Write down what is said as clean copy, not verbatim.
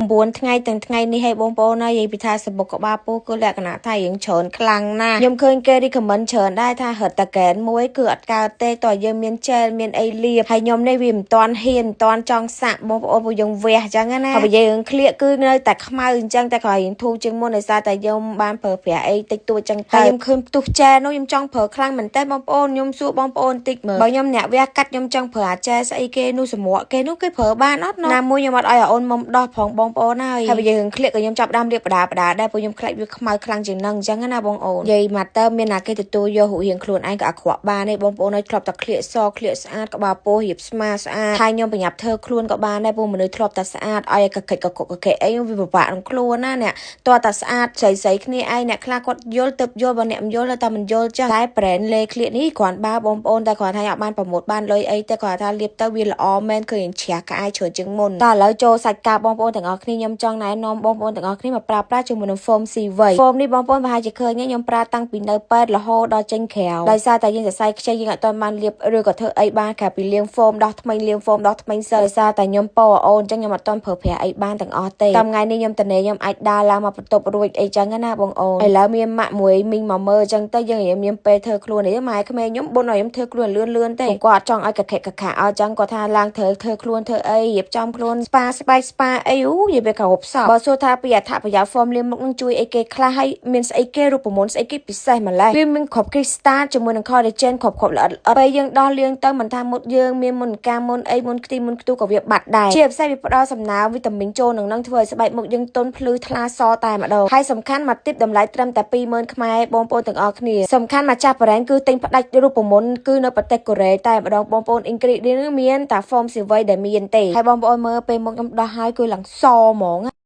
9 ថ្ងៃទាំងថ្ងៃនេះឲ្យបងប្អូននិយាយពីថាសបុកក្បាលពោះគឺលក្ខណៈថាយើងច្រើនខ្លាំងណាស់ខ្ញុំឃើញគេ recommend ច្រើនដែរថារត់តាកែនមួយគឺអត់កើតទេតើយើងមានជែលមានអីលាបហើយខ្ញុំនេះវាមិនតាន់ហ៊ានមិនតាន់ចង់សាក់បងប្អូនពួកយើងវះអញ្ចឹងណាហើយយើងឃ្លៀកគឺនៅតែខ្មៅអញ្ចឹងតែក្រោយយើងធូរជាងមុនដោយសារតែខ្ញុំបានប្រើប្រាស់អីតិចតួចអញ្ចឹងតែខ្ញុំឃើញផ្ទុះចែលនោះខ្ញុំចង់ប្រើខ្លាំងមែនតើបងប្អូនខ្ញុំសួរបងប្អូនតិចមើលបើខ្ញុំអ្នកវះកាត់ខ្ញុំចង់ប្រើអាចែលស្អីគេនោះសម្រក់គេនោះគេប្រើបានអត់ណាមួយខ្ញុំអត់ឲ្យអូនមុំដោះផងបងប្អូនហើយយើងឃ្លៀកក៏ខ្ញុំចាប់ដើមរៀបបដាដែរព្រោះខ្ញុំខ្លាចវាខ្មៅខ្លាំងជាងនឹងអញ្ចឹងណាបងអូននិយាយមកតើមានណាគេទទួលយករូបរាងខ្លួនឯងក៏អាក្រក់បានទេបងប្អូនឲ្យធ្លាប់តែឃ្លៀកសឃ្លៀកស្អាតក្បាលពោះរៀបស្មាស្អាតហើយខ្ញុំប្រញាប់ធ្វើខ្លួនក៏បានដែរព្រោះមនុស្សធ្លាប់តែស្អាតឲ្យកកិច្ចកកកេអីវាពិបាកក្នុងខ្លួនណាអ្នកតើតែស្អាតស្រីគ្នាឯងអ្នកខ្លះគាត់យល់ទៅយល់បើអ្នកមិនយល់តែមិនយល់ចាស់តែ brand លេឃ្លៀកនេះគ្រាន់បើបងប្អូនតែគ្រាន់ថាអត់បានប្រម៉ូទបានលុយអីតែគ្រាន់ថាលាបទៅវាល្អមែនឃើញជ្រះក្អែច្រើនជាងមុនតើឥឡូវចូលសាច់ការបងប្អូនទាំងអស់គ្នាខ្ញុំចង់ណែនាំបងប្អូនទាំងអស់គ្នាមកប្រើប្រាស់ជាមួយនឹង foam CV foam នេះបងប្អូនប្រហែលជាឃើញខ្ញុំប្រើតាំងពីនៅប៉ែតរហូតដល់ចេញក្រៅដោយសារតែយើងសរសៃខ្ចីយើងអត់ទាន់បានលាបឬក៏ធ្វើអីបានក្រៅពីលាង foam ដោះថ្មីលាង foam ដោះថ្មីសិនដោយសារតែខ្ញុំពោអូនអញ្ចឹងខ្ញុំអត់ទាន់ប្រើប្រាស់អីបានទាំងអស់ទេតាមថ្ងៃនេះខ្ញុំតនេខ្ញុំអាចដើរឡើងមកបន្ទប់រួចអីចឹងណាបងអូនឥឡូវមានម៉ាក់មួយមីងមកមើលអញ្ចឹងទៅយើងមានពេលធ្វើខ្លួននេះម៉ែក្មេងខ្ញុំបុនឲ្យខ្ញុំធ្វើខ្លួនលឿនទេគាត់អត់ចង់ឲ្យកខិកកខាអញ្ចឹងគាត់ថាឡើងធ្វើខ្លួនធ្វើអីរៀបចំខ្លួនស្ប៉ាអីនិយាយវាគ្រប់សពបើសួរថាពីអត្ថប្រយោជន៍ foam លាងមុខនឹងជួយអីគេខ្លះហើយមានស្អីគេរូបមន្តស្អីគេពិសេសម្លេះវាមានគ្រប់ crystal ជាមួយនឹង collagen គ្រប់ល្អិតពេលយើងដោះលាងទៅមិនថាមុតយើងមានមុនកាមុនអីមុនខ្ទីមុនខ្ទូក៏វាបាត់ដែរជាពិសេសវាផ្ដល់សំណើមវីតាមីនចូលនឹងធ្វើឲ្យស្បែកមុខយើងទន់ភ្លឺថ្លាសតែម្ដងហើយសំខាន់មកទីបតម្លៃត្រឹមតែ 20,000 ខ្មែរបងប្អូនទាំងអស់គ្នាសំខាន់មកចាស់ប្រេងគឺទិញផ្ដាច់រូបមន្តគឺនៅប្រទេសកូរ៉េតែម្ដងបងប្អូន ingredient នឹងមានតែ foam CV ដែលមានទេហើយបងប្អូនមើលពេលមុខខ្ញុំដោះហើយគឺឡើងសហ្មង